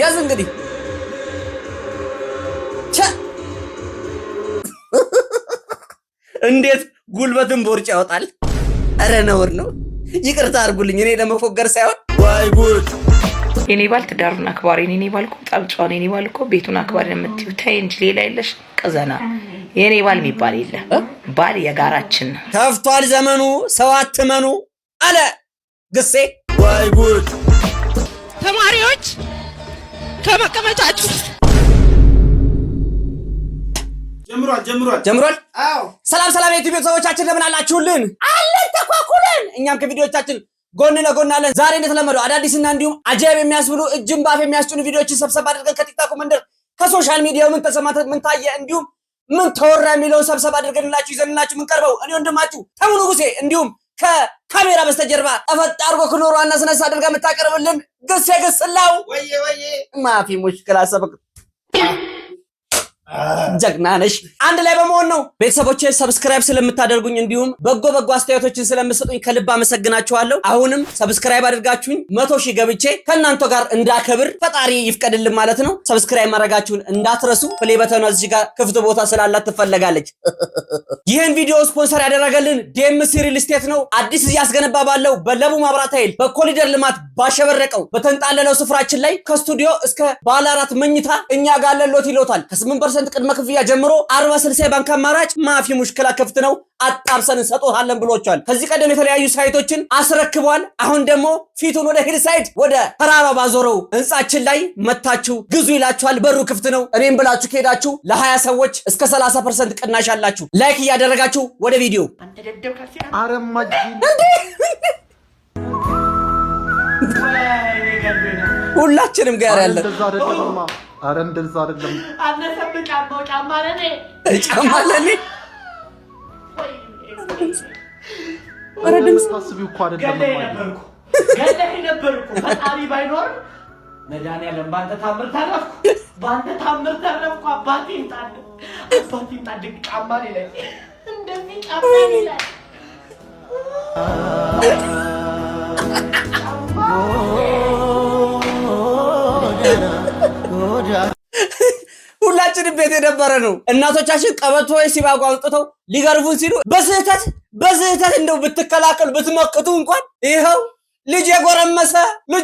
ያዝ እንግዲህ እንዴት ጉልበትን ቦርጭ ያወጣል? አረ ነውር ነው። ይቅርታ አድርጉልኝ። እኔ ለመፎገር ሳይሆን ዋይ ጉድ! የኔ ባል ትዳሩን አክባሪ፣ የኔ ባል እኮ ጣልጫውን፣ የኔ ባል እኮ ቤቱን አክባሪ የምትይው ተይ እንጂ ሌላ የለሽ ቀዘና። የኔ ባል የሚባል የለ። ባል የጋራችን ነው። ከፍቷል ዘመኑ። ሰው አትመኑ አለ ግሴ። ዋይ ጉድ! ተማሪዎች ከመቀመጫችሁ ጀምሯል። ሰላም የዩቲዩብ ቤተሰቦቻችን እንደምን አላችሁልን? አለን ተኳኩለን። እኛም ከቪዲዮዎቻችን ጎን ለጎን አለን። ዛሬ እንደተለመደው አዳዲስና እንዲሁም አጃይብ የሚያስብሉ እጅን ባፍ የሚያስጭኑ ቪዲዮዎችን ሰብሰብ አድርገን ከቲክቶክ መንደር ከሶሻል ሚዲያው ምን ተሰማ ምን ታየ እንዲሁም ምን ተወራ የሚለውን ሰብሰብ አድርገንላችሁ ይዘንላችሁ ምን ቀርበው እኔ ወንድማችሁ ተሙ ንጉሴ እንዲሁም ከካሜራ በስተጀርባ ጠፈጥ አድርጎ ክኖሯ እና ስነሳ አድርጋ የምታቀርብልን ግሴ ግስላው ወይዬ ማፊ ሙሽክላ ሰበክ ጀግና ነሽ። አንድ ላይ በመሆን ነው ቤተሰቦቼ ሰብስክራይብ ስለምታደርጉኝ እንዲሁም በጎ አስተያየቶችን ስለምትሰጡኝ ከልብ አመሰግናችኋለሁ። አሁንም ሰብስክራይብ አድርጋችሁኝ 100,000 ገብቼ ከእናንተ ጋር እንዳከብር ፈጣሪ ይፍቀድልን ማለት ነው። ሰብስክራይብ ማድረጋችሁን እንዳትረሱ። ፕሌይ በተኗ እዚህ ጋር ክፍት ቦታ ስላላት ትፈለጋለች። ይህን ቪዲዮ ስፖንሰር ያደረገልን ዴምሲ ሪል ስቴት ነው። አዲስ እያስገነባ ባለው በለቡ መብራት ኃይል በኮሪደር ልማት ባሸበረቀው በተንጣለለው ስፍራችን ላይ ከስቱዲዮ እስከ ባለ 4 መኝታ እኛ ጋር ለሎት ይሎታል። ከ8% ቅድመ ክፍያ ጀምሮ 40/60 ባንክ አማራጭ ማፊ ሙሽክላ ክፍት ነው። አጣብሰን እንሰጥዎታለን ብሎቻል። ከዚህ ቀደም የተለያዩ ሳይቶችን አስረክቧል። አሁን ደግሞ ፊቱን ወደ ሂል ሳይድ ወደ ተራራ ባዞረው ህንጻችን ላይ መታችሁ ግዙ ይላችኋል። በሩ ክፍት ነው። እኔም ብላችሁ ከሄዳችሁ ለ20 ሰዎች እስከ 30% ቅናሽ አላችሁ። ላይክ እያደረጋችሁ ወደ ቪዲዮ አረማጂ ሁላችንም ጋር ያለ አረ እንደዛ አይደለም። አነሰብኝ ጫማ ለኔ አረ ድምጽ ታስቢው እኮ አይደለም ገለህ ነበርኩ ፈጣሪ ባይኖር መድኃኒዓለም ባንተ ታምር ተረፍኩ። አባቴን ጣል ጫማ ላይ እንደዚህ ጫማ ላይ ሁላችንም ቤት የነበረ ነው። እናቶቻችን ቀበቶ ሲባጓ አውጥተው ሊገርፉን ሲሉ በስህተት እንደው ብትከላከሉ ብትመክቱ እንኳን ይኸው ልጅ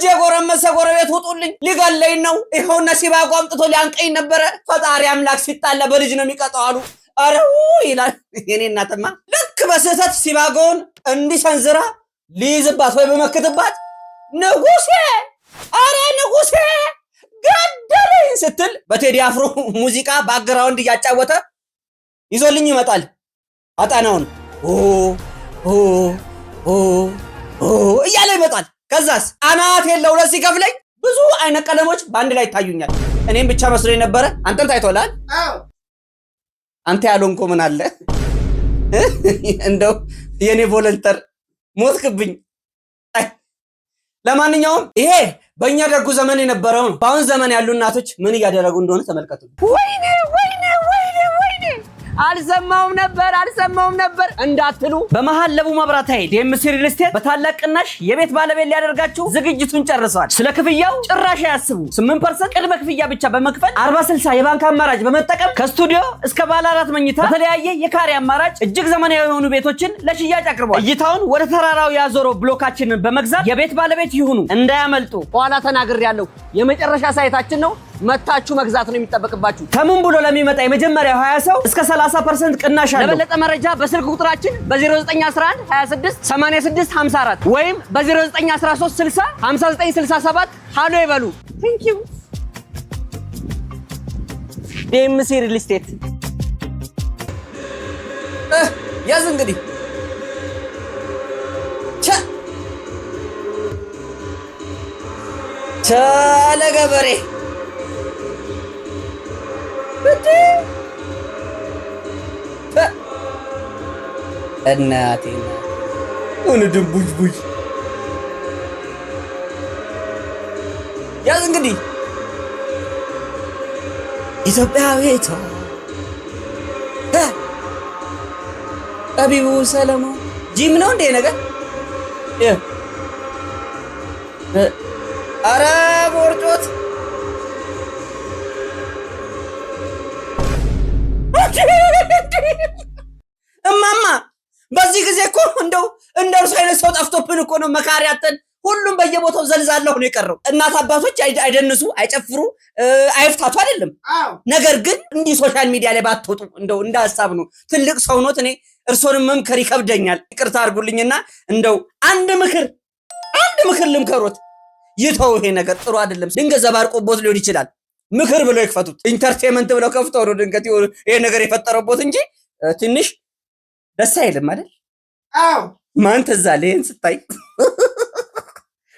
የጎረመሰ ጎረቤት ውጡልኝ ሊገለኝ ነው ይኸውና ሲባጓ አምጥቶ ሊያንቀኝ ነበረ። ፈጣሪ አምላክ ሲጣላ በልጅ ነው የሚቀጣው አሉ። አረው ይላል የኔ እናትማ ልክ በስህተት ሲባጓውን እንዲሰንዝራ ሊይዝባት ወይ በመክትባት ንጉሴ ገደለኝ ስትል በቴዲ አፍሮ ሙዚቃ ባክግራውንድ እያጫወተ ይዞልኝ ይመጣል። አጣናውን እያለ ይመጣል። ከዛስ አናት የለው ለዚህ ከፍለኝ ብዙ አይነት ቀለሞች በአንድ ላይ ይታዩኛል። እኔም ብቻ መስሎኝ ነበረ። አንተም ታይቶላል። አንተ ያልሆንኩ ምን አለ እንደው የኔ ቮለንተር ሞትክብኝ። ለማንኛውም ይሄ በእኛ ደጉ ዘመን የነበረው ነው። በአሁን ዘመን ያሉ እናቶች ምን እያደረጉ እንደሆነ ተመልከቱ። ወይኔ አልሰማውም ነበር እንዳትሉ በመሃል ለቡ መብራት ኃይል ዴምሲ ሪል ስቴት በታላቅ ቅናሽ የቤት ባለቤት ሊያደርጋችሁ ዝግጅቱን ጨርሷል። ስለ ክፍያው ጭራሽ አያስቡ። 8% ቅድመ ክፍያ ብቻ በመክፈል 40/60 የባንክ አማራጭ በመጠቀም ከስቱዲዮ እስከ ባለ 4 መኝታ በተለያየ የካሬ አማራጭ እጅግ ዘመናዊ የሆኑ ቤቶችን ለሽያጭ አቅርቧል። እይታውን ወደ ተራራው ያዞረው ብሎካችንን በመግዛት የቤት ባለቤት ይሁኑ። እንዳያመልጡ። ኋላ ተናግሬያለሁ። የመጨረሻ ሳይታችን ነው። መታችሁ መግዛት ነው የሚጠበቅባችሁ። ከምን ብሎ ለሚመጣ የመጀመሪያው 20 ሰው እስከ 30% ቅናሽ አለው። ለበለጠ መረጃ በስልክ ቁጥራችን በ0911 26 86 54 ወይም በ0913 60 59 67 ሃሎ ይበሉ። ቴንክ ዩ ዴምሲ ሪል ስቴት። ያዝ እንግዲህ ቻለ ገበሬ እናቴ ምን ድንቡጅ ያዝ እንግዲህ ኢትዮጵያዊቷ ጠቢቡ ሰለሞን ጂም ነው እንዴ ነገር አረ ቦርጮት በዚህ ጊዜ እኮ እንደው እንደርሱ አይነት ሰው ጠፍቶብን እኮ ነው መካሪያተን ሁሉም በየቦታው ዘልዛለሁ ነው የቀረው። እናት አባቶች አይደንሱ፣ አይጨፍሩ፣ አይፍታቱ አይደለም። ነገር ግን እንዲህ ሶሻል ሚዲያ ላይ ባትወጡ እንደው እንደ ሐሳብ ነው። ትልቅ ሰው ኖት። እኔ እርሶንም መምከር ይከብደኛል። ይቅርታ አድርጉልኝና እንደው አንድ ምክር ልምከሮት። ይተው፣ ይሄ ነገር ጥሩ አይደለም። ድንገት ዘባርቆቦት ሊሆን ይችላል። ምክር ብለው ይክፈቱት። ኢንተርቴይንመንት ብለው ከፍተው ነው ድንገት ይሄ ነገር የፈጠረቦት እንጂ ትንሽ ደስ አይልም አይደል? አዎ ማን ተዛለ ይሄን ስታይ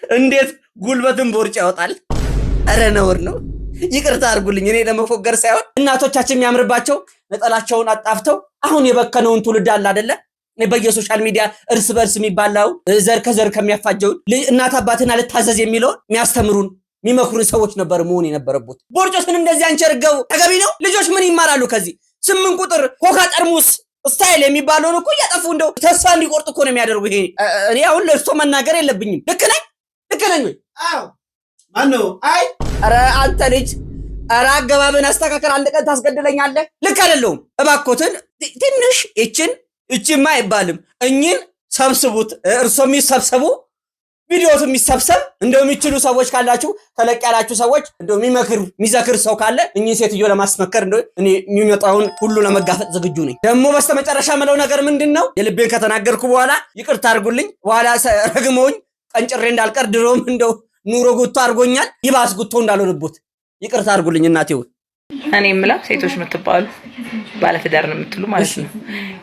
እንዴት ጉልበትን ቦርጭ ያወጣል? አረ ነውር ነው። ይቅርታ አድርጉልኝ። እኔ ለመፎገር ሳይሆን እናቶቻችን የሚያምርባቸው ነጠላቸውን አጣፍተው አሁን የበከነውን ትውልድ አለ አይደለ? በየሶሻል ሚዲያ እርስ በርስ የሚባላው ዘር ከዘር ከሚያፋጀው እናት አባትን አልታዘዝ የሚለውን የሚያስተምሩን የሚመክሩን ሰዎች ነበር መሆን የነበረበት። ቦርጮትን እንደዚህ አንቸርገው ተገቢ ነው? ልጆች ምን ይማራሉ ከዚህ? 8 ቁጥር ኮካ ጠርሙስ ስታይል የሚባለውን እኮ እያጠፉ እንደው ተስፋ እንዲቆርጥ እኮ ነው የሚያደርጉ። ይሄ እኔ አሁን ለስቶ መናገር የለብኝም። ልክ ነኝ ወይ? አዎ ማነው? አይ ኧረ አንተ ልጅ፣ ኧረ አገባብን አስተካከል። አንድ ቀን ታስገድለኛለህ። ልክ አይደለሁም። እባክዎትን ትንሽ እቺማ አይባልም። እኚህን ሰብስቡት። እርሶም ይሰብሰቡ፣ ቪዲዮቱ የሚሰብሰብ እንደው የሚችሉ ሰዎች ካላችሁ ተለቅ ያላችሁ ሰዎች እንደው የሚዘክር ሰው ካለ እኚህ ሴትዮ ለማስመከር እንደው እኔ የሚመጣውን ሁሉ ለመጋፈጥ ዝግጁ ነኝ። ደግሞ በስተመጨረሻ ምለው ነገር ምንድነው? የልቤን ከተናገርኩ በኋላ ይቅርታ አድርጉልኝ። በኋላ ረግመውኝ ቀንጭሬ እንዳልቀር ድሮም እንደው ኑሮ ጉቶ አድርጎኛል። ይባስ ጉቶ እንዳልሆንቦት ይቅርታ አድርጉልኝ እናቴው። እኔ የምለው ሴቶች የምትባሉ ባለትዳር ነው የምትሉ ማለት ነው።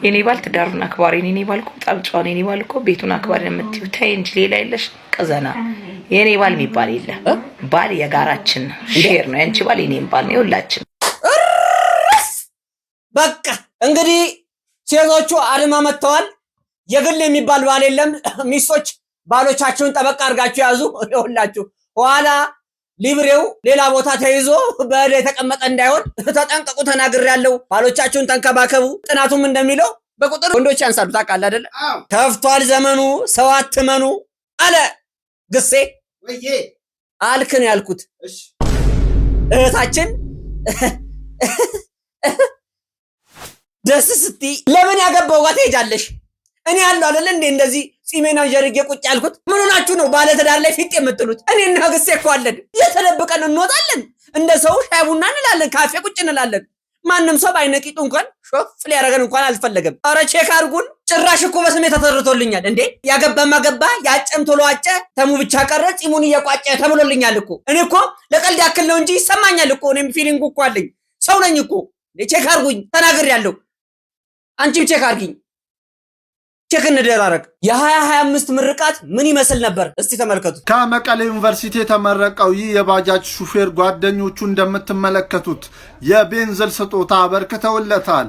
የኔ ባል ትዳሩን አክባሪ፣ የኔ ባል እኮ ጣልጫውን፣ የኔ ባል እኮ ቤቱን አክባሪ ነው የምትዩ ተይ እንጂ ሌላ የለሽ ቀዘና። የኔ ባል የሚባል የለም። ባል የጋራችን ሼር ነው። ያንቺ ባል የኔም ባል ነው የሁላችን። በቃ እንግዲህ ሴቶቹ አድማ መጥተዋል። የግል የሚባል ባል የለም። ሚስቶች ባሎቻችሁን ጠበቅ አድርጋችሁ ያዙ። ይኸውላችሁ ኋላ ሊብሬው ሌላ ቦታ ተይዞ በእዳ የተቀመጠ እንዳይሆን ተጠንቀቁ። ተናግሬያለሁ። ባሎቻችሁን ተንከባከቡ። ጥናቱም እንደሚለው በቁጥር ወንዶች ያንሳሉ። ታውቃለህ አይደለ? ከፍቷል ዘመኑ፣ ሰው አትመኑ አለ ግሴ። ወይዬ አልክን ያልኩት እህታችን ደስ ስትይ ለምን ያገባው ጋር ትሄጃለሽ? እኔ ያለው አይደለ እንዴ እንደዚህ ጺሜና ጀርጌ ቁጭ ያልኩት? ምን ሆናችሁ ነው ባለ ትዳር ላይ ፊት የምትሉት? እኔና ግሴ እኮ አለን። የተደብቀን እንወጣለን። እንደ ሰው ሻይ ቡና እንላለን፣ ካፌ ቁጭ እንላለን። ማንም ሰው ባይነቂጡ እንኳን ሾፍ ሊያረገን እንኳን አልፈለገም። ኧረ ቼክ አድርጉን። ጭራሽ እኮ በስሜ ተተርቶልኛል እንዴ። ያገባማ ገባ፣ ያጨም ቶሎ አጨ፣ ተሙ ብቻ ቀረ ጺሙን እየቋጨ ተብሎልኛል እኮ። እኔ እኮ ለቀልድ ያክል ነው እንጂ ይሰማኛል እኮ። እኔም ፊሊንጉ እኮ አለኝ። ሰው ነኝ እኮ። ቼክ አድርጉኝ። ተናግሬያለሁ። አንቺም ቼክ አድርጊኝ። ቼክ እንደራረግ። የ2025 ምርቃት ምን ይመስል ነበር? እስቲ ተመልከቱ። ከመቀሌ ዩኒቨርሲቲ የተመረቀው ይህ የባጃጅ ሹፌር ጓደኞቹ እንደምትመለከቱት የቤንዝል ስጦታ አበርክተውለታል።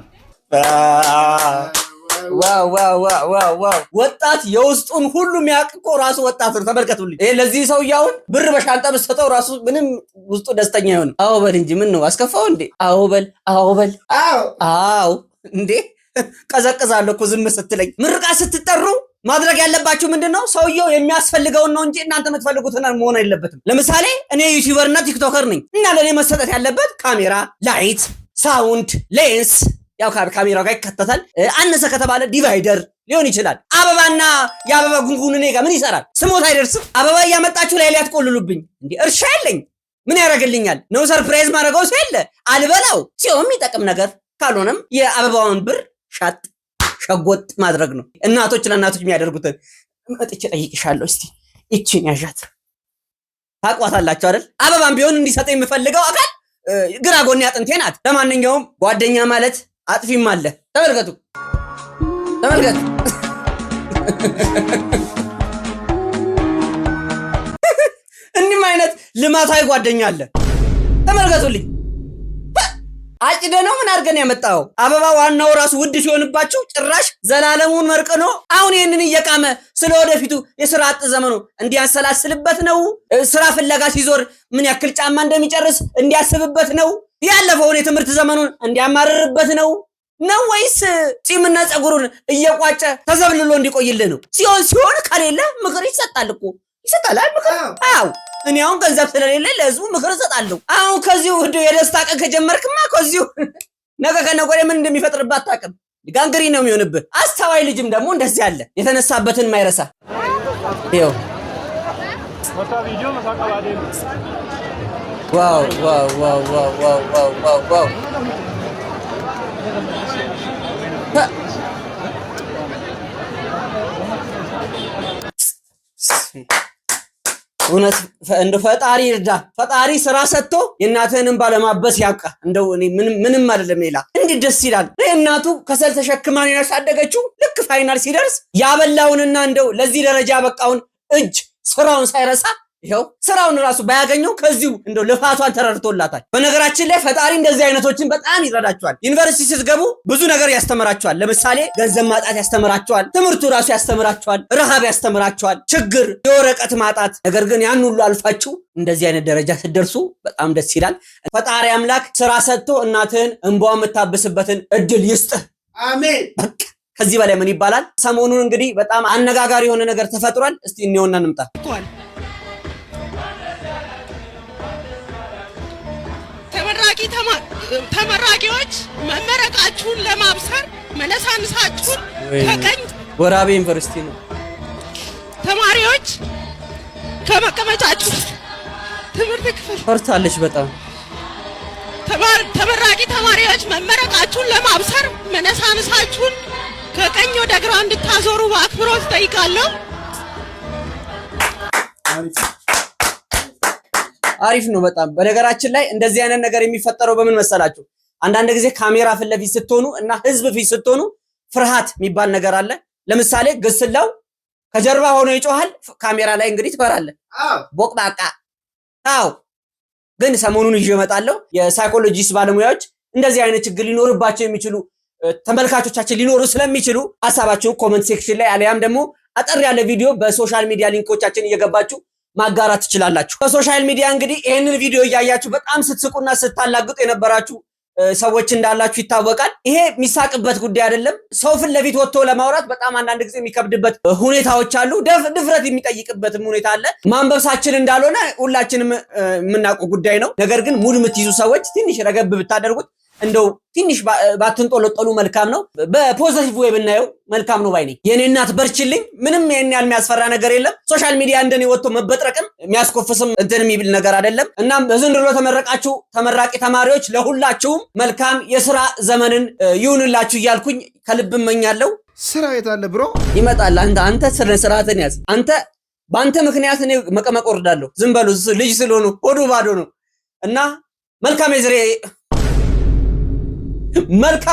ዋው! ወጣት የውስጡን ሁሉ የሚያውቅ እኮ ራሱ ወጣት ነው። ተመልከቱልኝ። ይሄ ለዚህ ሰውዬው ብር በሻንጣ ብትሰጠው ራሱ ምንም ውስጡ ደስተኛ ይሆን። አዎ በል እንጂ ምን ነው አስከፋው እንዴ? አዎ በል። አዎ እንዴ ቀዘቅዛለሁ እኮ ዝም ስትለኝ። ምርቃት ስትጠሩ ማድረግ ያለባችሁ ምንድነው? ሰውየው የሚያስፈልገውን ነው እንጂ እናንተ የምትፈልጉትን መሆን የለበትም። ለምሳሌ እኔ ዩቲዩበር እና ቲክቶከር ነኝ እና ለኔ መሰጠት ያለበት ካሜራ፣ ላይት፣ ሳውንድ፣ ሌንስ ያው ካሜራው ጋር ይከተታል። አነሰ ከተባለ ዲቫይደር ሊሆን ይችላል። አበባና የአበባ ጉንጉን እኔ ጋር ምን ይሰራል? ስሞት አይደርስም። አበባ እያመጣችሁ ላይ ሊያትቆልሉብኝ እንዴ? እርሻ የለኝ ምን ያደርግልኛል? ነው ሰርፕራይዝ ማድረገው ሲያለ አልበላው ሲሆን የሚጠቅም ነገር ካልሆነም የአበባውን ብር ሻጥ ሸጎጥ ማድረግ ነው። እናቶች ለእናቶች የሚያደርጉትን መጥቼ ጠይቅሻለሁ። እስቲ እቺን ያዣት ታቋታላችሁ አይደል? አበባም ቢሆን እንዲሰጥ የምፈልገው አካል ግራ ጎኔ አጥንቴ ናት። ለማንኛውም ጓደኛ ማለት አጥፊም አለ። ተመልከቱ። እንዲህም አይነት ልማታዊ ጓደኛ አለ። ተመልከቱልኝ። አጭደ ነው ምን አድርገን ያመጣው? አበባ ዋናው ራሱ ውድ ሲሆንባችሁ ጭራሽ ዘላለሙን መርቅኖ አሁን ይሄንን እየቃመ ስለወደፊቱ የሥራ አጥ ዘመኑ እንዲያሰላስልበት ነው። ስራ ፍለጋ ሲዞር ምን ያክል ጫማ እንደሚጨርስ እንዲያስብበት ነው። ያለፈውን የትምህርት ዘመኑን እንዲያማርርበት ነው ወይስ ጺምና ጸጉሩን እየቋጨ ተዘብልሎ እንዲቆይልህ ነው? ሲሆን ከሌለ ምክር ይሰጣል እኮ ይሰጣል ምክር። አዎ እኔ አሁን ገንዘብ ስለሌለ ለህዝቡ ምክር እሰጣለሁ። አሁን ከዚሁ የደስታ ቀን ከጀመርክማ ከዚሁ ነገ ከነገ ወዲያ ምን እንደሚፈጥርባት አታውቅም። ጋንግሪ ነው የሚሆንብህ። አስተዋይ ልጅም ደግሞ እንደዚህ ያለ የተነሳበትን ማይረሳ ይኸው ዋው ዋው ዋው ዋው ዋው ዋው ዋው እውነት እንደው ፈጣሪ ይርዳ። ፈጣሪ ስራ ሰጥቶ የእናትህንም ባለማበስ ያብቃ። እንደው እኔ ምንም አይደለም ሌላ እንዴት ደስ ይላል። እናቱ ከሰል ተሸክማ ነው ያሳደገችው። ልክ ፋይናል ሲደርስ ያበላውንና እንደው ለዚህ ደረጃ በቃውን እጅ ስራውን ሳይረሳ ይሄው ስራውን ራሱ ባያገኘው ከዚሁ እንደው ልፋቷን ተረድቶላታል። በነገራችን ላይ ፈጣሪ እንደዚህ አይነቶችን በጣም ይረዳቸዋል። ዩኒቨርሲቲ ስትገቡ ብዙ ነገር ያስተምራቸዋል። ለምሳሌ ገንዘብ ማጣት ያስተምራቸዋል። ትምህርቱ ራሱ ያስተምራቸዋል። ረሃብ ያስተምራቸዋል። ችግር፣ የወረቀት ማጣት። ነገር ግን ያን ሁሉ አልፋችሁ እንደዚህ አይነት ደረጃ ስትደርሱ በጣም ደስ ይላል። ፈጣሪ አምላክ ስራ ሰጥቶ እናትህን እንባዋ የምታብስበትን እድል ይስጥህ። አሜን። በቃ ከዚህ በላይ ምን ይባላል? ሰሞኑን እንግዲህ በጣም አነጋጋሪ የሆነ ነገር ተፈጥሯል። እስቲ እንየውና እንምጣ። ተመራቂዎች መመረቃችሁን ለማብሰር መነሳንሳችሁን ከቀኝ ወራቤ ዩኒቨርሲቲ ነው። ተማሪዎች ከመቀመጫችሁ ትምህርት ክፍል ፈርታለች በጣም። ተመራቂ ተማሪዎች መመረቃችሁን ለማብሰር መነሳንሳችሁን ከቀኝ ወደ ግራ እንድታዞሩ በአክብሮት ጠይቃለሁ። አሪፍ ነው በጣም። በነገራችን ላይ እንደዚህ አይነት ነገር የሚፈጠረው በምን መሰላችሁ? አንዳንድ ጊዜ ካሜራ ፊት ለፊት ስትሆኑ እና ህዝብ ፊት ስትሆኑ ፍርሃት የሚባል ነገር አለ። ለምሳሌ ግስላው ከጀርባ ሆኖ ይጮሃል፣ ካሜራ ላይ እንግዲህ ትፈራለህ። ቦቅባቃ። አዎ። ግን ሰሞኑን ይዤ እመጣለሁ የሳይኮሎጂስት ባለሙያዎች እንደዚህ አይነት ችግር ሊኖርባቸው የሚችሉ ተመልካቾቻችን ሊኖሩ ስለሚችሉ ሐሳባችሁን ኮሜንት ሴክሽን ላይ አለያም ደግሞ አጠር ያለ ቪዲዮ በሶሻል ሚዲያ ሊንኮቻችን እየገባችሁ ማጋራት ትችላላችሁ። በሶሻል ሚዲያ እንግዲህ ይሄንን ቪዲዮ እያያችሁ በጣም ስትስቁና ስታላግጡ የነበራችሁ ሰዎች እንዳላችሁ ይታወቃል። ይሄ የሚሳቅበት ጉዳይ አይደለም። ሰው ፊት ለፊት ወጥቶ ለማውራት በጣም አንዳንድ ጊዜ የሚከብድበት ሁኔታዎች አሉ። ድፍረት የሚጠይቅበትም ሁኔታ አለ። ማንበብሳችን እንዳልሆነ ሁላችንም የምናውቀው ጉዳይ ነው። ነገር ግን ሙድ የምትይዙ ሰዎች ትንሽ ረገብ ብታደርጉት እንደው ትንሽ ባትንጦለጠሉ መልካም ነው። በፖዚቲቭ ወይ ብናየው መልካም ነው ባይኔ። የኔ እናት በርችልኝ። ምንም ይሄን ያህል የሚያስፈራ ነገር የለም። ሶሻል ሚዲያ እንደኔ ወጥቶ መበጥረቅም የሚያስኮፍስም እንትን የሚብል ነገር አይደለም። እናም በዘንድሮ ተመረቃችሁ ተመራቂ ተማሪዎች ለሁላችሁም መልካም የሥራ ዘመንን ይሁንላችሁ እያልኩኝ ከልብ እመኛለሁ። ስራ የት አለ ብሮ? ይመጣል። አንተ ስነ ስርዓትን ያዝ። አንተ በአንተ ምክንያት እኔ መቀመቅ ወርዳለሁ። ዝም በሉ ልጅ ስለሆኑ ሆዱ ባዶ ነው እና መልካም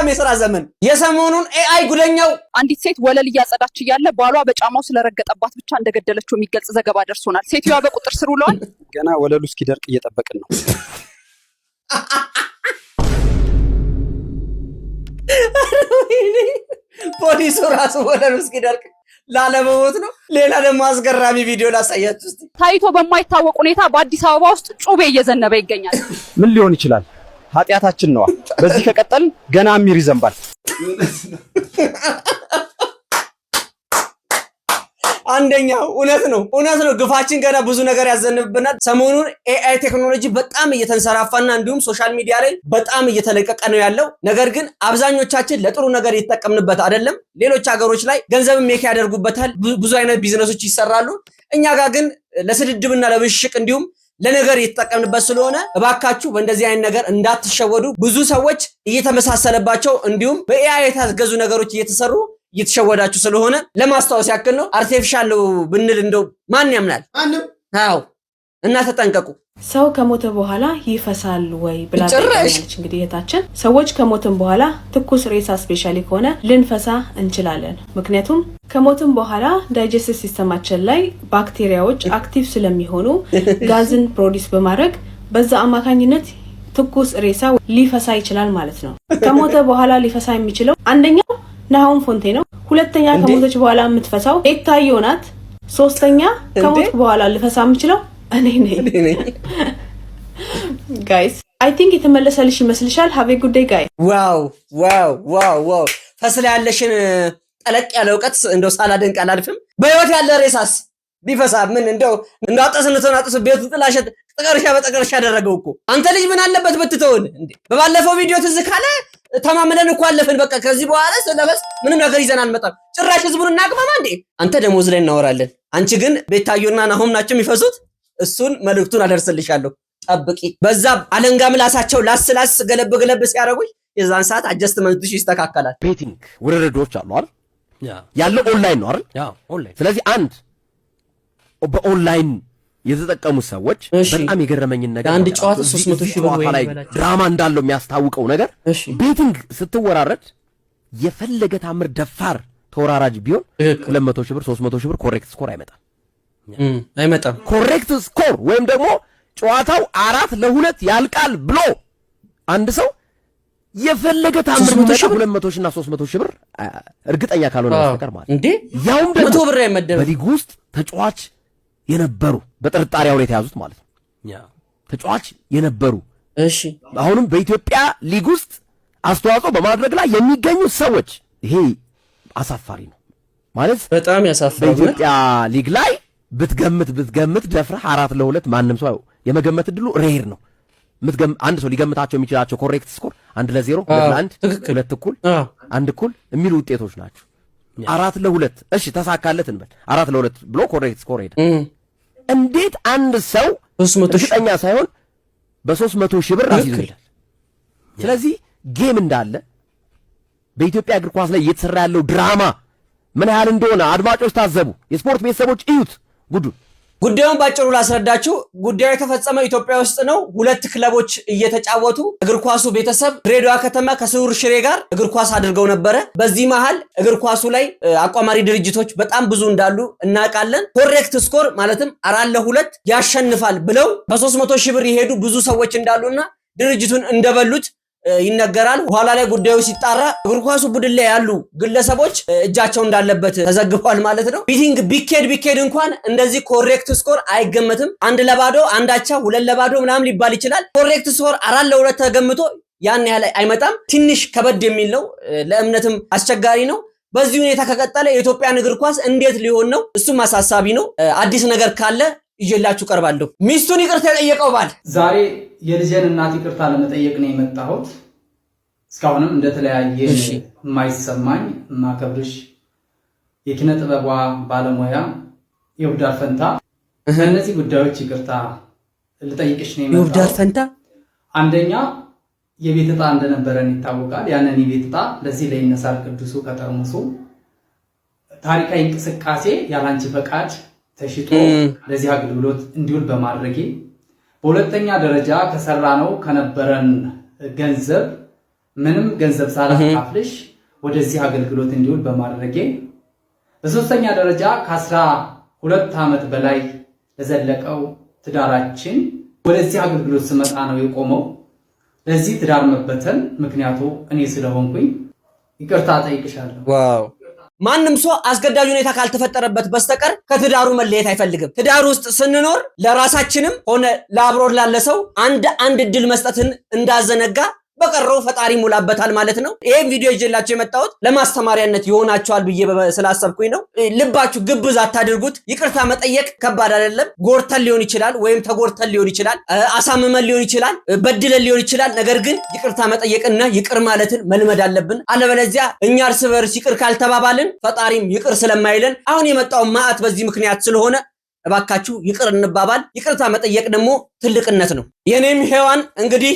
የሥራ ዘመን። የሰሞኑን ኤአይ ጉደኛው አንዲት ሴት ወለል እያጸዳች እያለ ባሏ በጫማው ስለረገጠባት ብቻ እንደገደለችው የሚገልጽ ዘገባ ደርሶናል። ሴትዮዋ በቁጥጥር ስር ውለዋል። ገና ወለሉ እስኪደርቅ እየጠበቅን ነው። ፖሊሱ ራሱ ወለሉ እስኪደርቅ ላለመሞት ነው። ሌላ ደግሞ አስገራሚ ቪዲዮ ላሳያችሁ እስቲ። ታይቶ በማይታወቅ ሁኔታ በአዲስ አበባ ውስጥ ጩቤ እየዘነበ ይገኛል። ምን ሊሆን ይችላል? ኃጢአታችን ነዋ። በዚህ ከቀጠል ገና አሚር ይዘንባል። አንደኛው እውነት ነው። ግፋችን ገና ብዙ ነገር ያዘንብብናል። ሰሞኑን ኤአይ ቴክኖሎጂ በጣም እየተንሰራፋና እንዲሁም ሶሻል ሚዲያ ላይ በጣም እየተለቀቀ ነው ያለው። ነገር ግን አብዛኞቻችን ለጥሩ ነገር እየተጠቀምንበት አይደለም። ሌሎች ሀገሮች ላይ ገንዘብ ሜክ ያደርጉበታል። ብዙ አይነት ቢዝነሶች ይሰራሉ። እኛ ጋር ግን ለስድድብና ለብሽቅ እንዲሁም ለነገር እየተጠቀምንበት ስለሆነ እባካችሁ በእንደዚህ አይነት ነገር እንዳትሸወዱ። ብዙ ሰዎች እየተመሳሰለባቸው እንዲሁም በኤአይ የታገዙ ነገሮች እየተሸወዳችሁ ስለሆነ ለማስታወስ ያክል ነው። አርቲፊሻል ብንል እንደው ማን ያምናል? አዎ። እና ተጠንቀቁ። ሰው ከሞተ በኋላ ይፈሳል ወይ ብላ ጠይቃለች። እንግዲህ እህታችን ሰዎች ከሞትን በኋላ ትኩስ ሬሳ ስፔሻሊ ከሆነ ልንፈሳ እንችላለን። ምክንያቱም ከሞትን በኋላ ዳይጀስቲቭ ሲስተማችን ላይ ባክቴሪያዎች አክቲቭ ስለሚሆኑ ጋዝን ፕሮዲስ በማድረግ በዛ አማካኝነት ትኩስ ሬሳ ሊፈሳ ይችላል ማለት ነው። ከሞተ በኋላ ሊፈሳ የሚችለው አንደኛው ናሆም ፎንቴ ነው። ሁለተኛ ከሞተች በኋላ የምትፈሳው ኤታዮ ናት። ሶስተኛ ከሞት በኋላ ልፈሳ የምችለው እኔ ነኝ። ጋይስ አይ ቲንክ የተመለሰልሽ ይመስልሻል? ሃቭ ኤ ጉድ ዴይ ጋይ። ዋው ፈስላ ያለሽን ጠለቅ ያለ እውቀት እንደው ሳላደንቅ አላልፍም። በህይወት ያለ ሬሳስ ቢፈሳ ምን እንደው አጥስ ቤቱ ጥላሸት ጥቀርሻ በጥቀርሻ ያደረገው እኮ አንተ ልጅ ምን አለበት ብትተውን እንዴ? በባለፈው ቪዲዮ ትዝ ካለ ተማምለን እኮ አለፈን። በቃ ከዚህ በኋላ ስለበስ ምንም ነገር ይዘን አንመጣም። ጭራሽ ህዝቡን እናቅማማ እንዴ? አንተ ደሞዝ ላይ እናወራለን። አንቺ ግን ቤታዮና ናሆም ናቸው የሚፈሱት። እሱን መልእክቱን አደርስልሻለሁ። ጠብቂ። በዛ አለንጋ ምላሳቸው ላስላስ ገለብ ሲያረጉኝ የዛን ሰዓት አጀስትመንትሽ ይስተካከላል። ቤቲንግ ውርርዶች አሉ አይደል? ያለው ኦንላይን ነው አይደል? ኦንላይን። ስለዚህ አንድ በኦንላይን የተጠቀሙ ሰዎች በጣም የገረመኝን ነገር አንድ ጨዋታ 300,000 ብር ወይ ድራማ እንዳለው የሚያስታውቀው ነገር ቤቲንግ ስትወራረድ የፈለገ ታምር ደፋር ተወራራጅ ቢሆን 200,000 ብር 300,000 ብር ኮሬክት ስኮር አይመጣም። ኮሬክት ስኮር ወይም ደግሞ ጨዋታው 4-2 ያልቃል ብሎ አንድ ሰው የፈለገ ታምር 200,000 እና 300,000 ብር እርግጠኛ ካልሆነ በስተቀር ማለት እንዴ ያውም ደግሞ 100 ብር አይመደብ በሊግ ውስጥ ተጫዋች የነበሩ በጥርጣሬ አውሬ የተያዙት ማለት ነው። ተጫዋች የነበሩ እሺ፣ አሁንም በኢትዮጵያ ሊግ ውስጥ አስተዋጽኦ በማድረግ ላይ የሚገኙ ሰዎች ይሄ አሳፋሪ ነው ማለት በጣም ያሳፍራል። በኢትዮጵያ ሊግ ላይ ብትገምት ደፍረህ 4-2 ማንም ሰው የመገመት እድሉ ሬር ነው። አንድ ሰው ሊገምታቸው የሚችላቸው ኮሬክት ስኮር 1-0 2-1 2 እኩል 1 እኩል የሚሉ ውጤቶች ናቸው። 4-2 እሺ ተሳካለት እንበል 4-2 ብሎ ኮሬክት ስኮር ሄደ። እንዴት አንድ ሰው 300 እርግጠኛ ሳይሆን በ300,000 ብር አስይዟል። ስለዚህ ጌም እንዳለ በኢትዮጵያ እግር ኳስ ላይ እየተሰራ ያለው ድራማ ምን ያህል እንደሆነ አድማጮች ታዘቡ። የስፖርት ቤተሰቦች እዩት ጉዳዩን ባጭሩ ላስረዳችሁ። ጉዳዩ የተፈጸመው ኢትዮጵያ ውስጥ ነው። 2 ክለቦች እየተጫወቱ እግር ኳሱ ቤተሰብ ድሬዳዋ ከተማ ከስውር ሽሬ ጋር እግር ኳስ አድርገው ነበረ። በዚህ መሃል እግር ኳሱ ላይ አቋማሪ ድርጅቶች በጣም ብዙ እንዳሉ እናውቃለን። ኮሬክት ስኮር ማለትም 4-2 ያሸንፋል ብለው በ300,000 ብር የሄዱ ብዙ ሰዎች እንዳሉና ድርጅቱን እንደበሉት ይነገራል። ኋላ ላይ ጉዳዩ ሲጣራ እግር ኳሱ ቡድን ላይ ያሉ ግለሰቦች እጃቸው እንዳለበት ተዘግቧል ማለት ነው። ቤቲንግ ቢኬድ እንኳን እንደዚህ ኮሬክት ስኮር አይገመትም። 1-0 1 አቻ 2-0 ምናምን ሊባል ይችላል። ኮሬክት ስኮር 4-2 ተገምቶ ያን ያህል አይመጣም። ትንሽ ከበድ የሚል ነው፣ ለእምነትም አስቸጋሪ ነው። በዚህ ሁኔታ ከቀጠለ የኢትዮጵያን እግር ኳስ እንዴት ሊሆን ነው? እሱም አሳሳቢ ነው። አዲስ ነገር ካለ ይዤላችሁ ቀርባለሁ። ሚስቱን ይቅርታ የጠየቀው ባል ዛሬ የልጄን እናት ይቅርታ ለመጠየቅ ነው የመጣሁት። እስካሁንም እንደተለያየ የማይሰማኝ ማከብርሽ የኪነ ጥበቧ ባለሙያ የውብዳር ፈንታ በእነዚህ ጉዳዮች ይቅርታ ልጠይቅሽ ነው የመጣሁት። የውብዳር ፈንታ አንደኛ የቤት ዕጣ እንደነበረን ይታወቃል። ያንን የቤት ዕጣ ለዚህ ላይ ይነሳል ቅዱሱ ከጠርሙሱ ታሪካዊ እንቅስቃሴ ያላንቺ ፈቃድ ተሽጦ ለዚህ አገልግሎት እንዲውል በማድረጌ፣ በሁለተኛ ደረጃ ከሰራነው ከነበረን ገንዘብ ምንም ገንዘብ ሳላካፍልሽ ወደዚህ አገልግሎት እንዲውል በማድረጌ፣ በሶስተኛ ደረጃ ከ12 ዓመት በላይ ለዘለቀው ትዳራችን ወደዚህ አገልግሎት ስመጣ ነው የቆመው። ለዚህ ትዳር መበተን ምክንያቱ እኔ ስለሆንኩኝ ይቅርታ ጠይቅሻለሁ። ዋው! ማንም ሰው አስገዳጅ ሁኔታ ካልተፈጠረበት በስተቀር ከትዳሩ መለየት አይፈልግም። ትዳር ውስጥ ስንኖር ለራሳችንም ሆነ ለአብሮን ላለ ሰው አንድ እድል መስጠትን እንዳዘነጋ በቀረው ፈጣሪ ሙላበታል ማለት ነው። ይሄን ቪዲዮ ይዤላችሁ የመጣሁት ለማስተማሪያነት ይሆናችኋል ብዬ ስላሰብኩኝ ነው። ልባችሁ ግብዝ አታድርጉት። ይቅርታ መጠየቅ ከባድ አይደለም። ጎርተን ሊሆን ይችላል፣ ወይም ተጎርተን ሊሆን ይችላል፣ አሳምመን ሊሆን ይችላል፣ በድለን ሊሆን ይችላል። ነገር ግን ይቅርታ መጠየቅና ይቅር ማለትን መልመድ አለብን። አለበለዚያ እኛ እርስ በርስ ይቅር ካልተባባልን ፈጣሪም ይቅር ስለማይለን አሁን የመጣው ማዕት በዚህ ምክንያት ስለሆነ እባካችሁ ይቅር እንባባል። ይቅርታ መጠየቅ ደግሞ ትልቅነት ነው። የኔም ሔዋን እንግዲህ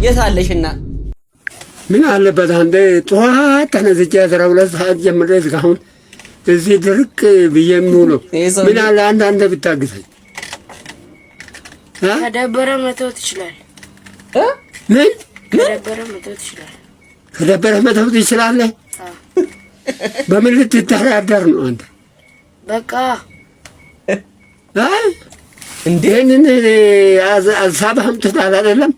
የታለሽና ምን አለበት አንተ ጠዋት ተነስቼ 12 ሰዓት ጀምሬ እስካሁን እዚህ ድርቅ ብዬ የምውለው ምን አለ አንተ ብታግዘኝ። ከደበረ መተው ትችላለህ። ምን ከደበረ መተው ትችላለህ? ከደበረ መተው ትችላለህ? በምን ልትተዳደር ነው አንተ? በቃ እንዴንን ሀሳብ አምጥተሃል አይደለም?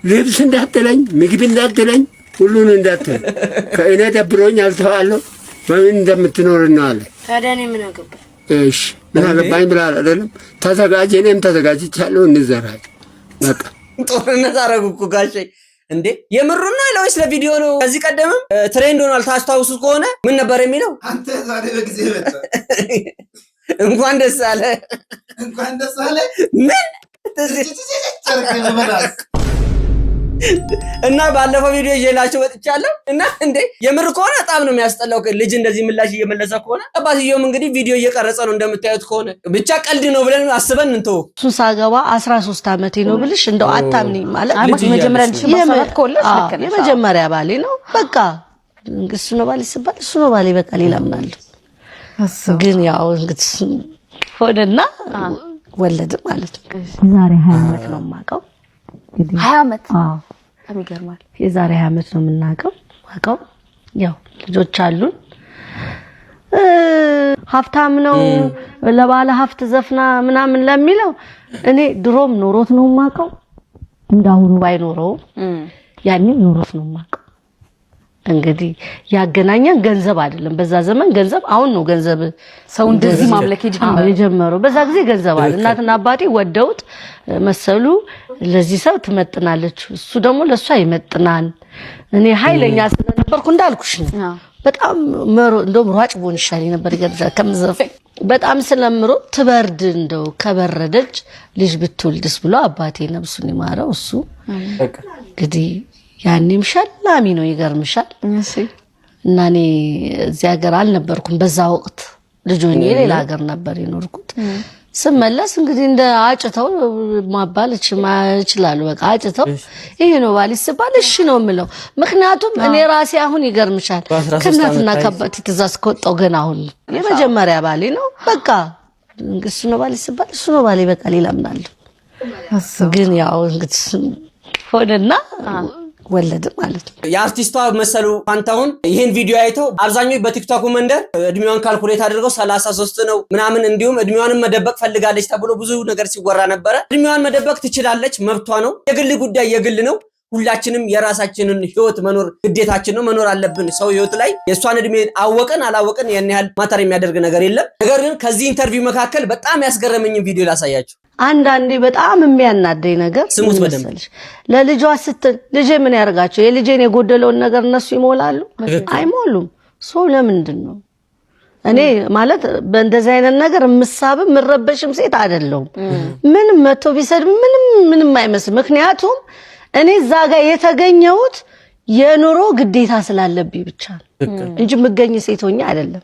ልብስ እንዳትለኝ፣ ምግብ እንዳትለኝ፣ ሁሉን እንዳትለኝ። ከእኔ ደብሮኝ አልተዋለሁ። በምን እንደምትኖር እናዋለን። ታዲያ እኔ ምን አገባኝ? እሺ ምን አገባኝ ብለሃል አይደለም? ተዘጋጅ፣ እኔም ተዘጋጅቻለሁ። እንዘራለን። በቃ ጦርነት አደረጉ እኮ ጋሼ። እንዴ የምሩና ለወይስ ለቪዲዮ ነው? ከዚህ ቀደምም ትሬንድ ሆኗል። ታስታውሱት ከሆነ ምን ነበር የሚለው? አንተ ዛሬ በጊዜ መጣ። እንኳን ደስ አለ፣ እንኳን ደስ አለ። ምን እና ባለፈው ቪዲዮ ይዤላችሁ ወጥቻለሁ እና እንዴ የምር ከሆነ በጣም ነው የሚያስጠላው ልጅ እንደዚህ ምላሽ እየመለሰ ከሆነ አባትየውም እንግዲህ ቪዲዮ እየቀረጸ ነው እንደምታዩት ከሆነ ብቻ ቀልድ ነው ብለን አስበን እንተው እሱን ሳገባ 13 ዓመቴ ነው ብልሽ እንደው አታምኚኝ ማለት መጀመሪያ ልጅ ማሰራት ኮለሽ ለከነ የመጀመሪያ ባሌ ነው በቃ እሱ ነው ባሌ ሲባል እሱ ነው ባሌ በቃ ሌላ ምን አለ ግን ያው እንግዲህ ሆነና ወለደ ማለት ነው ዛሬ 20 ዓመት ነው የማውቀው 20 ዓመት የሚገርማል የዛሬ 20 ዓመት ነው የምናውቀው ማውቀው ያው ልጆች አሉን ሀብታም ነው ለባለ ሀብት ዘፍና ምናምን ለሚለው እኔ ድሮም ኖሮት ነው የማውቀው እንዳሁኑ ባይኖረው ያኔ ኖሮት ነው የማውቀው እንግዲህ ያገናኘን ገንዘብ አይደለም በዛ ዘመን ገንዘብ አሁን ነው ገንዘብ ሰው እንደዚህ ማምለክ የጀመረው በዛ ጊዜ ገንዘብ አለ እናትና አባቴ ወደውት መሰሉ ለዚህ ሰው ትመጥናለች እሱ ደግሞ ለሷ ይመጥናል እኔ ኃይለኛ ስለነበርኩ እንዳልኩሽ ነው በጣም እንደው ሯጭ ቦን ይሻል ነበር ገንዘብ ከምዘፍ በጣም ስለምሮ ትበርድ እንደው ከበረደች ልጅ ብትወልድስ ብሎ አባቴ ነብሱን ይማረው እሱ እንግዲህ ያኔም ሸላሚ ነው ይገርምሻል እሺ እና እኔ እዚህ ሀገር አልነበርኩም በዛ ወቅት ልጆኔ ሌላ ሀገር ነበር የኖርኩት ስመለስ እንግዲህ እንደ አጭተው ማባልች ማይችላል በቃ አጭተው ይሄ ነው ባሊስ ባል እሺ ነው የምለው ምክንያቱም እኔ ራሴ አሁን ይገርምሻል ከእናትና ከአባቴ ትእዛዝ ከወጣው ገና አሁን የመጀመሪያ ባሌ ነው በቃ እሱ ነው ባሊስ ባል እሱ ነው ባሌ በቃ ሌላ ምን አለ ግን ያው እንግዲህ ሆነና ወለደ ማለት ነው የአርቲስቷ መሰሉ ፋንታሁን ይሄን ቪዲዮ አይተው አብዛኞቹ በቲክቶክ መንደር እድሜዋን ካልኩሌት አድርገው 33 ነው ምናምን እንዲሁም እድሜዋን መደበቅ ፈልጋለች ተብሎ ብዙ ነገር ሲወራ ነበር እድሜዋን መደበቅ ትችላለች መብቷ ነው የግል ጉዳይ የግል ነው ሁላችንም የራሳችንን ህይወት መኖር ግዴታችን ነው መኖር አለብን ሰው ህይወት ላይ የሷን እድሜ አወቀን አላወቀን ያን ያህል ማተር የሚያደርግ ነገር የለም ነገር ግን ከዚህ ኢንተርቪው መካከል በጣም ያስገረመኝ ቪዲዮ ላሳያችሁ አንዳንዴ በጣም የሚያናደኝ ነገር ስሙት በደንብ ለልጇ ስትል ልጄ ምን ያርጋቸው የልጄን የጎደለውን ነገር እነሱ ይሞላሉ አይሞሉም ሶ ለምንድን ነው እኔ ማለት በእንደዚህ አይነት ነገር ምሳብ ምረበሽም ሴት አይደለም ምንም መቶ ቢሰድ ምንም አይመስል ምክንያቱም እኔ ዛጋ የተገኘሁት የኑሮ ግዴታ ስላለብኝ ብቻ እንጂ ምገኝ ሴቶኛ አይደለም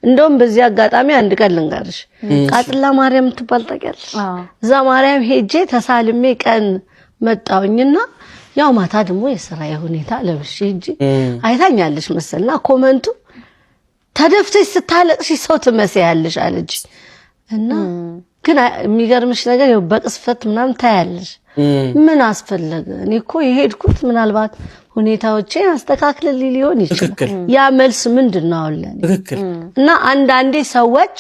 እንደውም በዚህ አጋጣሚ አንድ ቀን ልንገርሽ ቃጥላ ማርያም ትባልጣቂያለሽ እዛ ማርያም ሄጄ ተሳልሜ ቀን መጣውኝና ያው ማታ ደግሞ የሥራ ሁኔታ ለብሽ ሄጄ አይታኛለሽ መሰልና ኮሜንቱ ተደፍተሽ ስታለቅሽ ሰው ትመስያለሽ አለች እና ግን የሚገርምሽ ነገር ያው በቅስፈት ምናምን ታያለሽ ምን አስፈልገ እኔ እኮ የሄድኩት ምናልባት ሁኔታዎችን አስተካክለልኝ ሊሆን ይችላል ያ መልስ ምንድነው አለን እና አንዳንዴ ሰዎች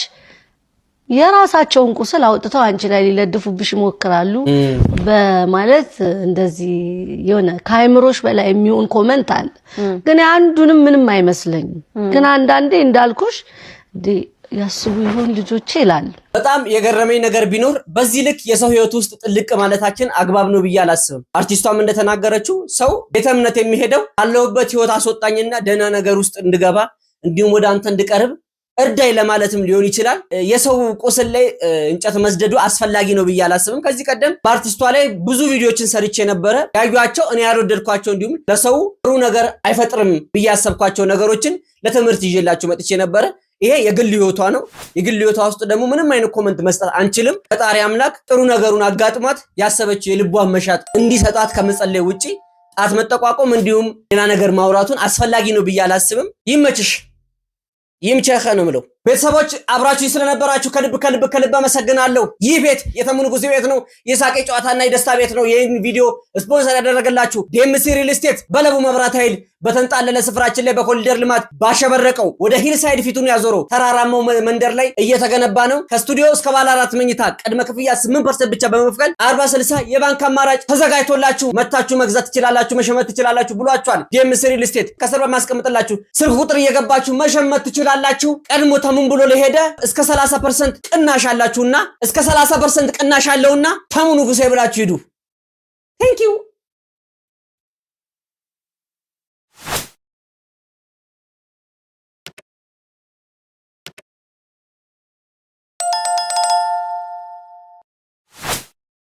የራሳቸውን ቁስል አውጥተው አንቺ ላይ ሊለድፉብሽ ይሞክራሉ በማለት እንደዚህ የሆነ ካይምሮሽ በላይ የሚሆን ኮሜንት አለ ግን አንዱንም ምንም አይመስለኝም ግን አንዳንዴ እንዳልኩሽ ያስቡ ይሆን ልጆቼ ይላል በጣም የገረመኝ ነገር ቢኖር በዚህ ልክ የሰው ህይወት ውስጥ ጥልቅ ማለታችን አግባብ ነው ብዬ አላስብም አርቲስቷም እንደተናገረችው ሰው ቤተ እምነት የሚሄደው አለውበት ህይወት አስወጣኝና ደና ነገር ውስጥ እንድገባ እንዲሁም ወደ አንተ እንድቀርብ እርዳይ ለማለትም ሊሆን ይችላል የሰው ቁስል ላይ እንጨት መስደዱ አስፈላጊ ነው ብዬ አላስብም ከዚህ ቀደም በአርቲስቷ ላይ ብዙ ቪዲዮችን ሰርቼ ነበር ያዩአቸው እኔ ያልወደድኳቸው እንዲሁም ለሰው ጥሩ ነገር አይፈጥርም ብዬ ያሰብኳቸው ነገሮችን ለትምህርት ይዤላችሁ መጥቼ ነበር ይሄ የግል ህይወቷ ነው የግል ህይወቷ ውስጥ ደግሞ ምንም አይነት ኮሜንት መስጠት አንችልም ፈጣሪ አምላክ ጥሩ ነገሩን አጋጥሟት ያሰበችው የልቧን መሻት እንዲሰጣት ከመጸለይ ውጪ ጣት መጠቋቆም እንዲሁም ሌላ ነገር ማውራቱን አስፈላጊ ነው ብዬ አላስብም ይመችሽ ይምቸኸ ነው ምለው ቤተሰቦች አብራችሁ ስለነበራችሁ ከልብ አመሰግናለሁ ይህ ቤት የተሙ ንጉስ ቤት ነው የሳቄ ጨዋታና የደስታ ቤት ነው ይሄን ቪዲዮ ስፖንሰር ያደረገላችሁ ዴምሲ ሪል ስቴት በለቡ መብራት ኃይል በተንጣለለ ስፍራችን ላይ በኮሪደር ልማት ባሸበረቀው ወደ ሂል ሳይድ ፊቱን ያዞረው ተራራማው መንደር ላይ እየተገነባ ነው ከስቱዲዮ እስከ ባለ 4 መኝታ ቅድመ ክፍያ 8% ብቻ በመክፈል 40/60 የባንክ አማራጭ ተዘጋጅቶላችሁ መታችሁ መግዛት ትችላላችሁ መሸመት ትችላላችሁ ብሏችኋል ዴምሲ ሪል ስቴት ከስር በማስቀምጥላችሁ ስልክ ቁጥር እየገባችሁ መሸመት ትችላላችሁ ቀድሞ ምን ብሎ ለሄደ እስከ 30% ቅናሽ አላችሁና እስከ 30% ቅናሽ አለውና ተሙ ንጉሴ ብላችሁ ሂዱ ቴንክ ዩ